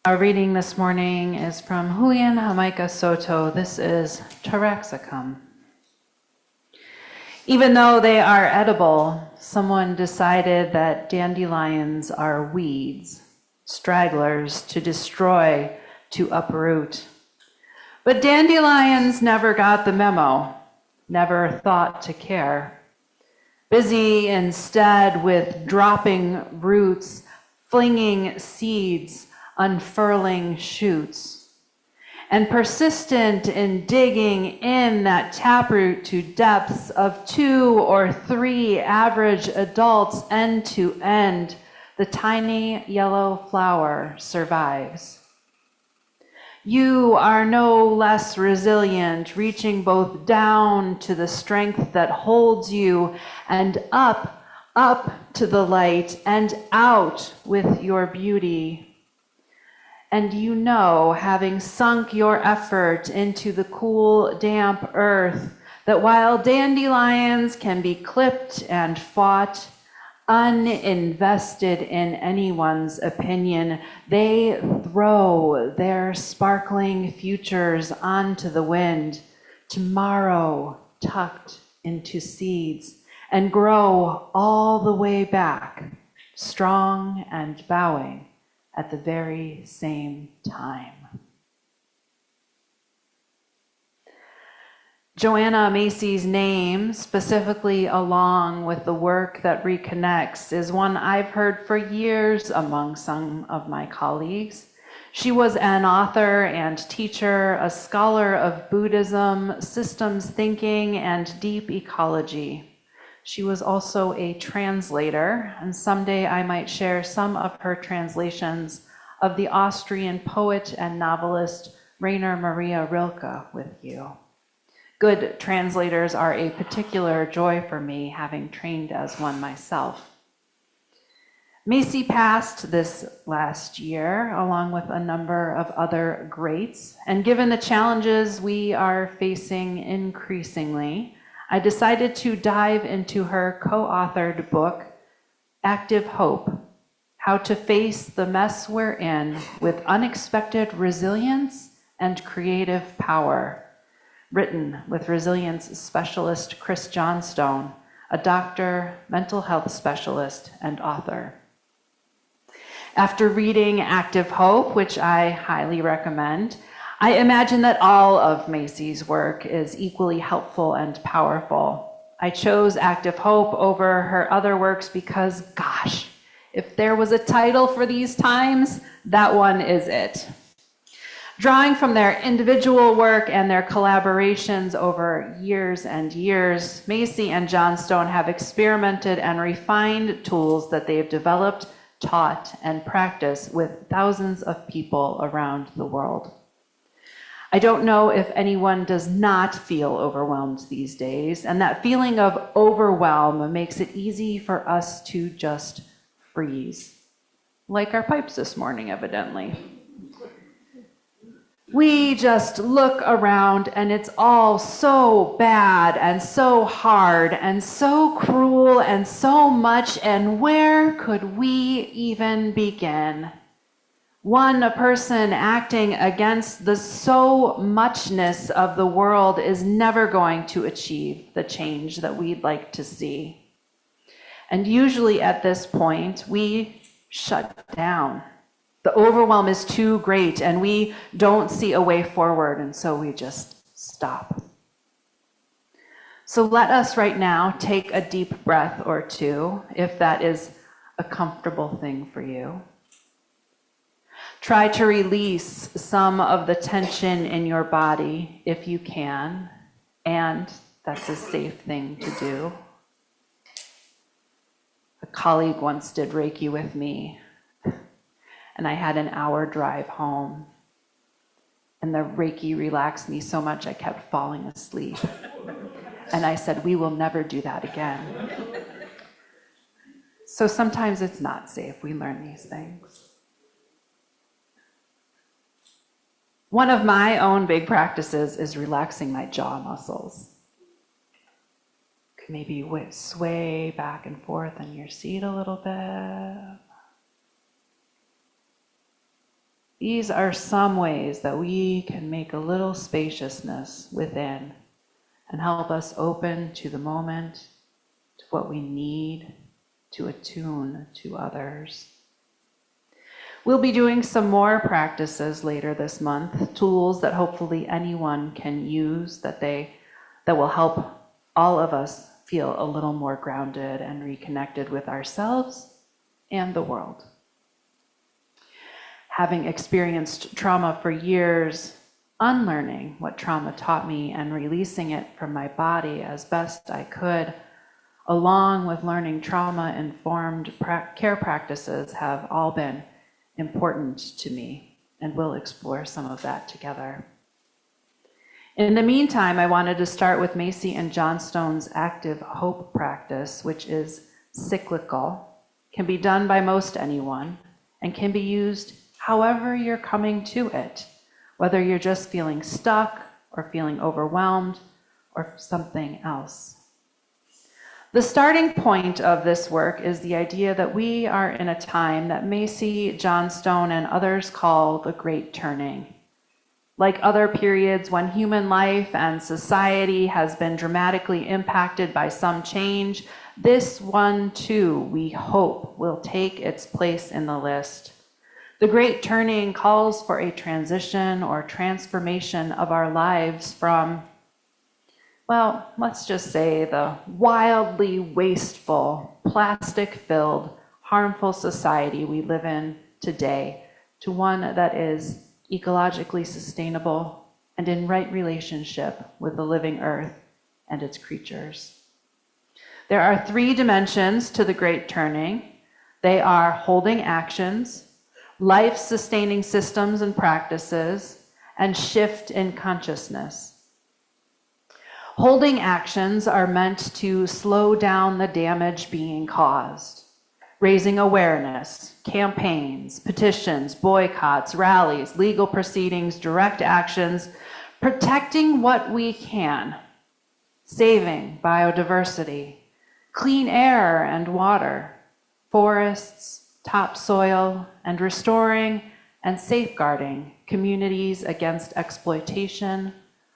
Our reading this morning is from Julian Jamaica Soto. This is Taraxacum. Even though they are edible, someone decided that dandelions are weeds, stragglers to destroy, to uproot. But dandelions never got the memo, never thought to care. Busy instead with dropping roots, flinging seeds, unfurling shoots, and persistent in digging in that taproot to depths of 2 or 3 average adults end to end, the tiny yellow flower survives. You are no less resilient, reaching both down to the strength that holds you and up to the light and out with your beauty. And you know, having sunk your effort into the cool, damp earth, that while dandelions can be clipped and fought, uninvested in anyone's opinion, they throw their sparkling futures onto the wind, tomorrow tucked into seeds, and grow all the way back, strong and bowing at the very same time. Joanna Macy's name, specifically along with the work that reconnects, is one I've heard for years among some of my colleagues. She was an author and teacher, a scholar of Buddhism, systems thinking, and deep ecology. She was also a translator, and someday I might share some of her translations of the Austrian poet and novelist Rainer Maria Rilke with you. Good translators are a particular joy for me, having trained as one myself. Macy passed this last year, along with a number of other greats, and given the challenges we are facing increasingly, I decided to dive into her co-authored book, Active Hope: How to Face the Mess We're In with Unexpected Resilience and Creative Power, written with resilience specialist Chris Johnstone, a doctor, mental health specialist, and author. After reading Active Hope, which I highly recommend, I imagine that all of Macy's work is equally helpful and powerful. I chose Active Hope over her other works because, gosh, if there was a title for these times, that one is it. Drawing from their individual work and their collaborations over years and years, Macy and Johnstone have experimented and refined tools that they have developed, taught, and practiced with thousands of people around the world. I don't know if anyone does not feel overwhelmed these days, and that feeling of overwhelm makes it easy for us to just freeze, like our pipes this morning, evidently. We just look around and it's all so bad and so hard and so cruel and so much, and where could we even begin? One person acting against the so muchness of the world is never going to achieve the change that we'd like to see. And usually at this point, we shut down. The overwhelm is too great and we don't see a way forward, and so we just stop. So let us right now take a deep breath or two, if that is a comfortable thing for you. Try to release some of the tension in your body if you can, and that's a safe thing to do. A colleague once did Reiki with me, and I had an hour drive home, and the Reiki relaxed me so much I kept falling asleep. And I said, we will never do that again. So sometimes it's not safe. We learn these things. One of my own big practices is relaxing my jaw muscles. Maybe sway back and forth on your seat a little bit. these are some ways that we can make a little spaciousness within and help us open to the moment, to what we need, to attune to others. We'll be doing some more practices later this month, tools that hopefully anyone can use that will help all of us feel a little more grounded and reconnected with ourselves and the world. Having experienced trauma for years, unlearning what trauma taught me and releasing it from my body as best I could, along with learning trauma-informed care practices, have all been important to me, and we'll explore some of that together. In the meantime, I wanted to start with Macy and Johnstone's active hope practice, which is cyclical, can be done by most anyone, and can be used however you're coming to it, whether you're just feeling stuck or feeling overwhelmed or something else. The starting point of this work is the idea that we are in a time that Macy, Johnstone, and others call the Great Turning. Like other periods when human life and society has been dramatically impacted by some change, this one too, we hope, will take its place in the list. The Great Turning calls for a transition or transformation of our lives from, well, let's just say the wildly wasteful, plastic-filled, harmful society we live in today to one that is ecologically sustainable and in right relationship with the living earth and its creatures. There are 3 dimensions to the Great Turning. They are holding actions, life-sustaining systems and practices, and shift in consciousness. Holding actions are meant to slow down the damage being caused, raising awareness, campaigns, petitions, boycotts, rallies, legal proceedings, direct actions, protecting what we can, saving biodiversity, clean air and water, forests, topsoil, and restoring and safeguarding communities against exploitation,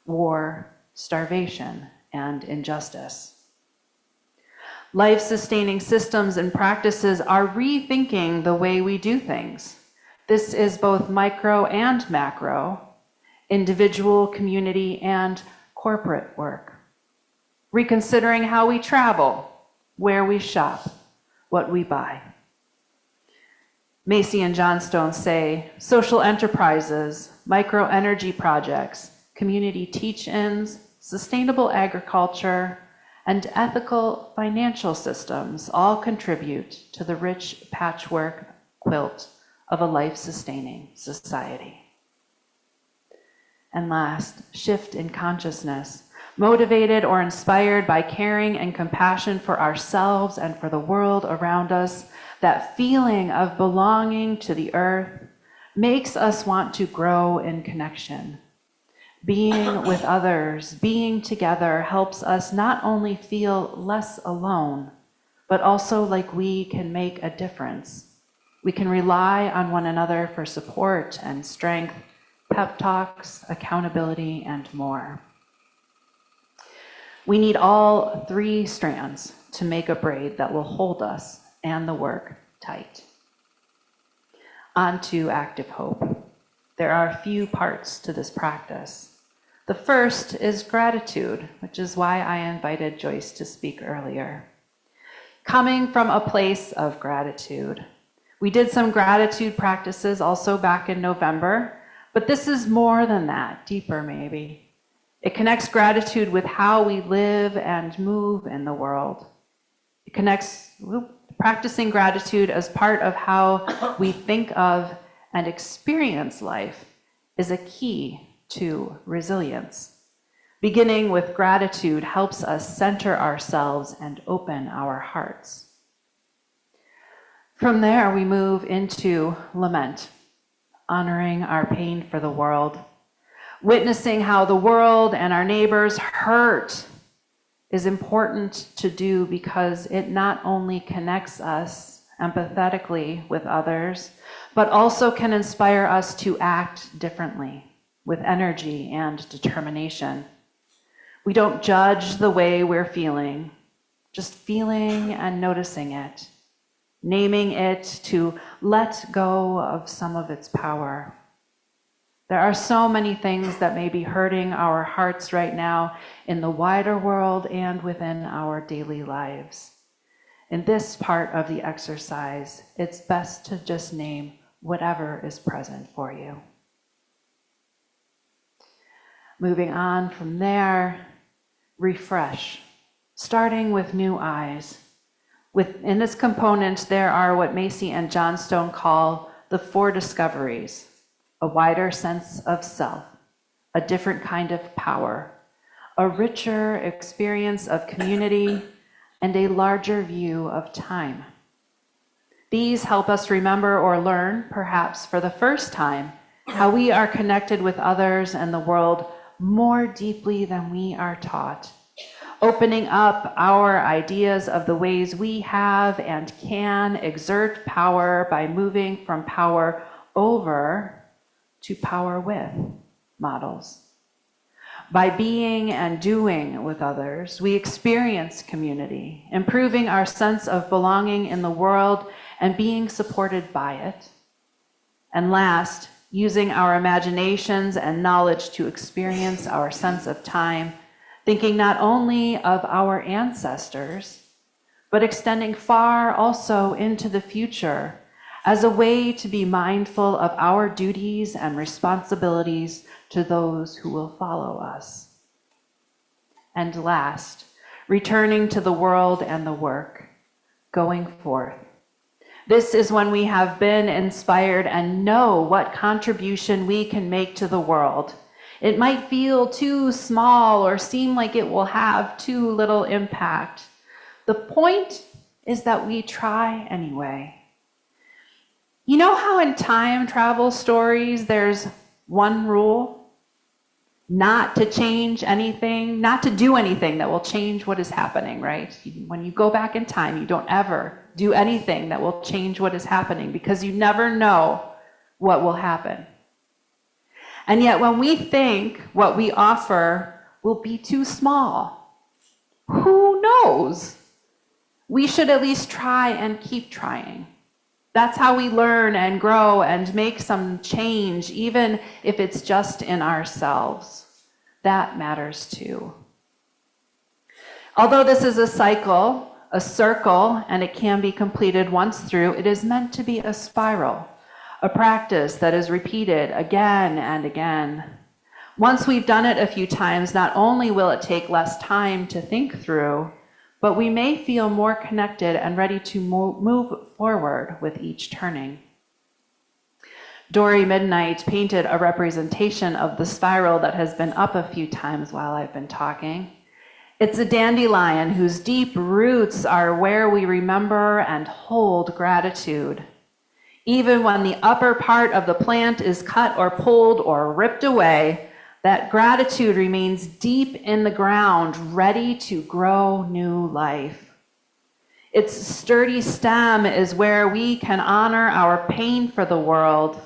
war, starvation, and injustice. Life-sustaining systems and practices are rethinking the way we do things. This is both micro and macro, individual, community, and corporate work. Reconsidering how we travel, where we shop, what we buy. Macy and Johnstone say social enterprises, micro-energy projects, community teach-ins, sustainable agriculture, and ethical financial systems all contribute to the rich patchwork quilt of a life-sustaining society. And last, shift in consciousness, motivated or inspired by caring and compassion for ourselves and for the world around us. That feeling of belonging to the earth makes us want to grow in connection. Being with others, being together helps us not only feel less alone, but also like we can make a difference. We can rely on one another for support and strength, pep talks, accountability, and more. We need all 3 strands to make a braid that will hold us and the work tight. On to active hope. There are a few parts to this practice. The first is gratitude, which is why I invited Joyce to speak earlier. Coming from a place of gratitude. We did some gratitude practices also back in November, but this is more than that, deeper maybe. It connects gratitude with how we live and move in the world. It connects practicing gratitude as part of how we think of and experience life is a key to resilience. Beginning with gratitude helps us center ourselves and open our hearts. From there, we move into lament, honoring our pain for the world, witnessing how the world and our neighbors hurt is important to do because it not only connects us empathetically with others, but also can inspire us to act differently with energy and determination. We don't judge the way we're feeling, just feeling and noticing it, naming it to let go of some of its power. There are so many things that may be hurting our hearts right now in the wider world and within our daily lives. In this part of the exercise, it's best to just name whatever is present for you. Moving on from there, refresh, starting with new eyes. Within this component, there are what Macy and Johnstone call the 4 discoveries: a wider sense of self, a different kind of power, a richer experience of community, and a larger view of time. These help us remember or learn, perhaps for the first time, how we are connected with others and the world more deeply than we are taught, opening up our ideas of the ways we have and can exert power by moving from power over to power with models. By being and doing with others, we experience community, improving our sense of belonging in the world and being supported by it. And last, using our imaginations and knowledge to experience our sense of time, thinking not only of our ancestors, but extending far also into the future as a way to be mindful of our duties and responsibilities to those who will follow us. And last, returning to the world and the work, going forth. This is when we have been inspired and know what contribution we can make to the world. It might feel too small or seem like it will have too little impact. The point is that we try anyway. You know how in time travel stories there's one rule? Not to change anything, not to do anything that will change what is happening, right? When you go back in time, you don't ever do anything that will change what is happening because you never know what will happen. And yet when we think what we offer will be too small, who knows? We should at least try and keep trying. That's how we learn and grow and make some change, even if it's just in ourselves. That matters too. Although this is a cycle, a circle, and it can be completed once through, it is meant to be a spiral, a practice that is repeated again and again. Once we've done it a few times, not only will it take less time to think through, but we may feel more connected and ready to move forward with each turning. Dory Midnight painted a representation of the spiral that has been up a few times while I've been talking. It's a dandelion whose deep roots are where we remember and hold gratitude. Even when the upper part of the plant is cut or pulled or ripped away, that gratitude remains deep in the ground, ready to grow new life. Its sturdy stem is where we can honor our pain for the world.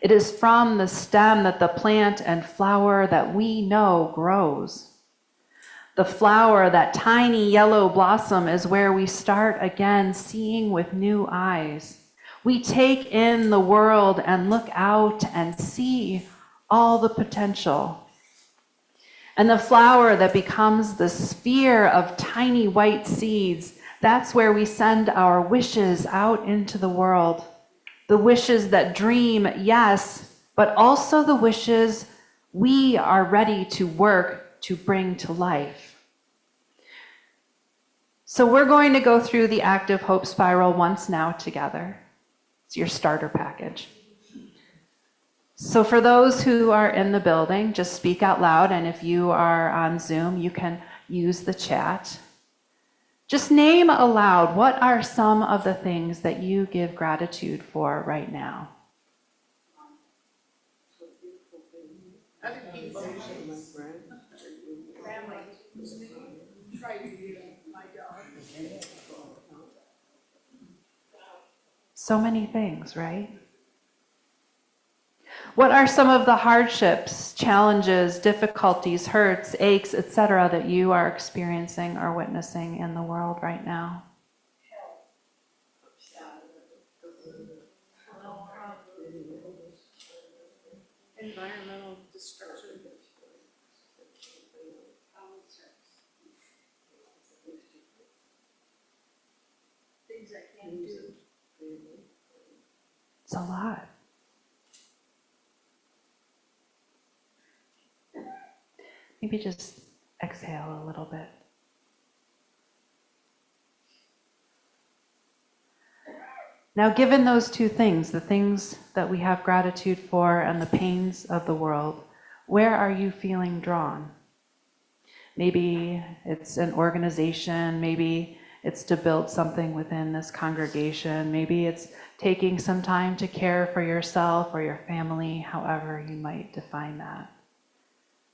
It is from the stem that the plant and flower that we know grows. The flower, that tiny yellow blossom, is where we start again seeing with new eyes. We take in the world and look out and see all the potential. And the flower that becomes the sphere of tiny white seeds, that's where we send our wishes out into the world. The wishes that dream, yes, but also the wishes we are ready to work to bring to life. So we're going to go through the active hope spiral once now together. It's your starter package. So for those who are in the building, just speak out loud, and if you are on Zoom, you can use the chat. Just name aloud, what are some of the things that you give gratitude for right now? So many things, right? What are some of the hardships, challenges, difficulties, hurts, aches, etc. that you are experiencing or witnessing in the world right now? Environmental destruction. Things I can't do. It's a lot. Maybe just exhale a little bit. Now, given those two things, the things that we have gratitude for and the pains of the world, where are you feeling drawn? Maybe it's an organization, maybe it's to build something within this congregation, maybe it's taking some time to care for yourself or your family, however you might define that.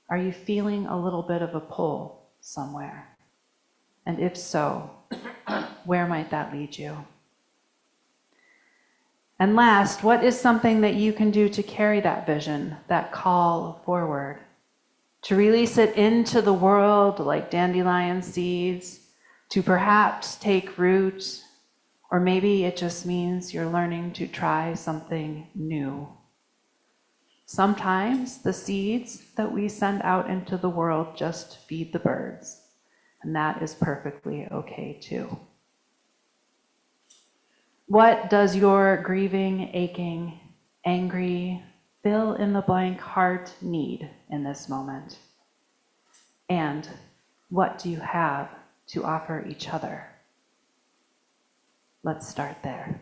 Are you feeling a little bit of a pull somewhere? And if so, where might that lead you? And last, what is something that you can do to carry that vision, that call forward? To release it into the world like dandelion seeds, to perhaps take root, or maybe it just means you're learning to try something new. Sometimes the seeds that we send out into the world just feed the birds, and that is perfectly okay too. What does your grieving, aching, angry, fill in the blank heart need in this moment? And what do you have to offer each other? Let's start there.